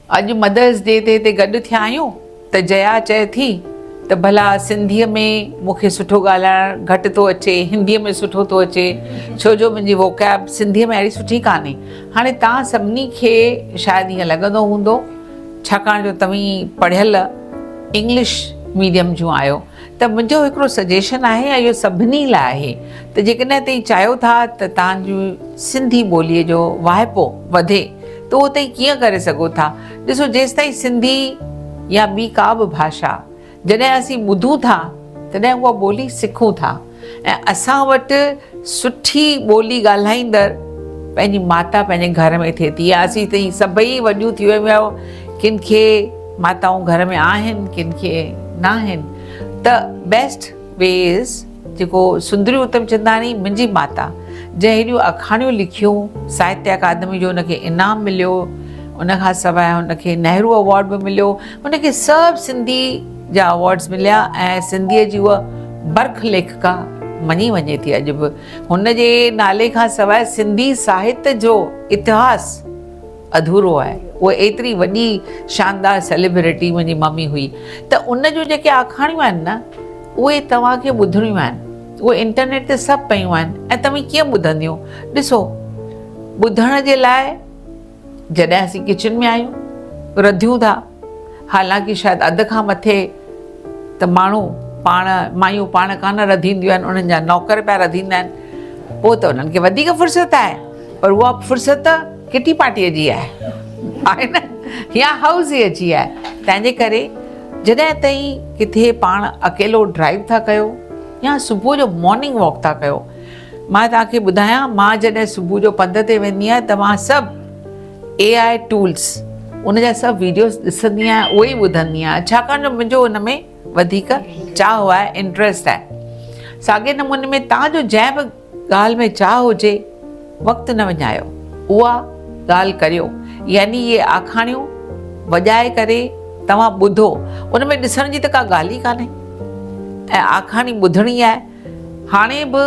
अॼु mother's day ते हिते गॾु थिया आहियूं त जया चए थी त भला सिंधीअ में मूंखे सुठो ॻाल्हाइणु घटि थो अचे, हिंदीअ में सुठो थो अचे, छो जो मुंहिंजी वोकैब सिंधीअ में अहिड़ी सुठी कान्हे। हाणे तव्हां सभिनी खे शायदि ईअं लॻंदो हूंदो छाकाणि जो तव्हीं पढ़ियल इंग्लिश मीडियम जूं आहियो, त मुंहिंजो हिकिड़ो सजेशन आहे ऐं इहो सभिनी लाइ आहे त जेकॾहिं तव्हीं चाहियो था त तव्हांजी सिंधी ॿोलीअ जो वाहिपो वधे त उहो तव्हीं कीअं करे सघो था। ॾिसो, जेसि ताईं सिंधी या ॿी का बि भाषा जॾहिं असीं ॿुधूं था तॾहिं उहा ॿोली सिखूं था, ऐं असां वटि सुठी ॿोली ॻाल्हाईंदड़ पंहिंजी माता पंहिंजे घर में थिए थी। या असीं त सभई वॾियूं थी वियूं आहियूं, किन खे माताऊं घर में आहिनि, किन खे न आहिनि, त बेस्ट वे इज़ जेको सुंदरी उत्तम चंदानी मुंहिंजी माता जंहिं हेॾियूं अखाणियूं लिखियूं, साहित्य अकादमी जो उनखे इनाम मिलियो, उनखां सवाइ हुनखे नेहरू अवॉर्ड बि मिलियो, हुनखे सभु सिंधी जा अवॉर्ड्स मिलिया ऐं सिंधीअ जी उहा बर्ख लेखिका मञी वञे थी। अॼु बि हुनजे नाले खां सवाइ सिंधी साहित्य जो इतिहास अधूरो आहे। उहा एतिरी वॾी शानदार सेलिब्रिटी मुंहिंजी मम्मी हुई, त उन जूं जेके आखाणियूं आहिनि न उहे तव्हांखे ॿुधणियूं आहिनि, उहे इंटरनेट ते सभु पयूं आहिनि ऐं तव्हीं कीअं ॿुधंदियूं। ॾिसो, ॿुधण जे लाइ जॾहिं असीं किचन में आहियूं रधियूं था, हालांकि शायदि अध खां मथे त माण्हू मायूं पाण कान रधींदियूं आहिनि, उन्हनि जा नौकर पिया रधींदा आहिनि, पोइ त उन्हनि खे वधीक फुर्सत आहे, पर उहा फुर्सत किटी पार्टीअ जी आहे न, या हाउस जी अची आहे। तंहिंजे करे जॾहिं ताईं किथे पाण अकेलो ड्राइव था कयो या सुबुह जो मॉर्निंग वॉक था कयो, मां तव्हांखे ॿुधायां, मां जॾहिं सुबुह जो पंध ते वेंदी आहियां त मां सभु AI टूल्स उन जा सभु वीडियोस ॾिसंदी आहियां, उहे ई ॿुधंदी आहियां, छाकाणि जो मुंहिंजो हुन में वधीक चाह आहे, इंट्रस्ट आहे। साॻे नमूने में तव्हांजो जंहिं बि ॻाल्हि में चाह हुजे, वक़्तु न विञायो, उहा ॻाल्हि करियो। यानी इहे आखाणियूं वॼाए करे तव्हां ॿुधो, उन में ॾिसण जी त का ॻाल्हि ई कान्हे, ऐं आखाणी ॿुधणी आहे। हाणे बि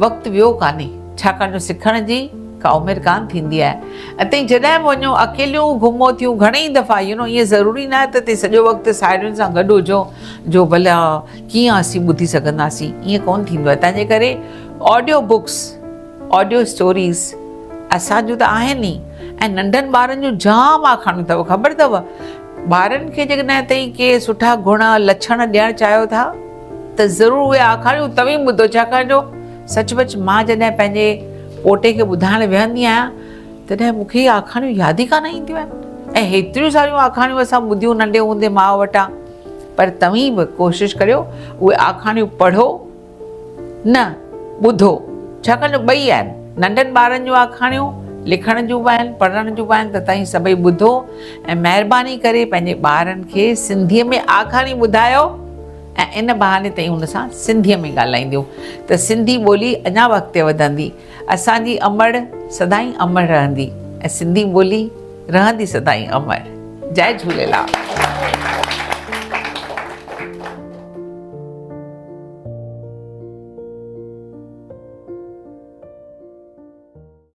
वक़्तु वियो कान्हे, छाकाणि जो सिखण जी का उमिरि कान थींदी आहे, ऐं तव्हीं जॾहिं बि वञो अकेलियूं घुमो थियूं घणेई दफ़ा, ईअं ज़रूरी न आहे त तव्हीं सॼो वक़्तु साहेड़ियुनि सां गॾु हुजो जो भला कीअं असीं ॿुधी सघंदासीं, ईअं कोन्ह थींदो आहे। तंहिंजे करे ऑडियो बुक्स, ऑडियो स्टोरीज़ असांजूं त आहिनि ई, ऐं नंढनि ॿारनि जूं जाम आखाणियूं अथव, ख़बर अथव। ॿारनि खे जेकॾहिं तव्हीं के सुठा गुण लक्षण ॾियणु चाहियो था त ज़रूरु उहे आखाणियूं तव्हीं ॿुधो, छाकाणि जो सचमुच मां जॾहिं पंहिंजे पोटे खे ॿुधाइणु विहंदी आहियां तॾहिं मूंखे इहे आखाणियूं यादि ई कान ईंदियूं आहिनि, ऐं हेतिरियूं सारियूं आखाणियूं असां ॿुधियूं नंढे हूंदे माउ वटां। पर तव्हीं बि कोशिशि करियो उहे आखाणियूं पढ़ो न ॿुधो, छाकाणि जो ॿई आहिनि, नंढनि ॿारनि जूं आखाणियूं लिखण जूं बि आहिनि, पढ़ण जूं बि आहिनि, त तव्हीं सभई ॿुधो ऐं महिरबानी करे पंहिंजे ॿारनि खे सिंधीअ में आखाणी ॿुधायो, ऐं इन बहाने ताईं हुन सां सिंधीअ में ॻाल्हाईंदियूं त सिंधी ॿोली अञा बि अॻिते वधंदी, असांजी अमड़ सदाईं अमड़ रहंदी, ऐं सिंधी ॿोली रहंदी सदाईं अमड़। जय झूलेलाल।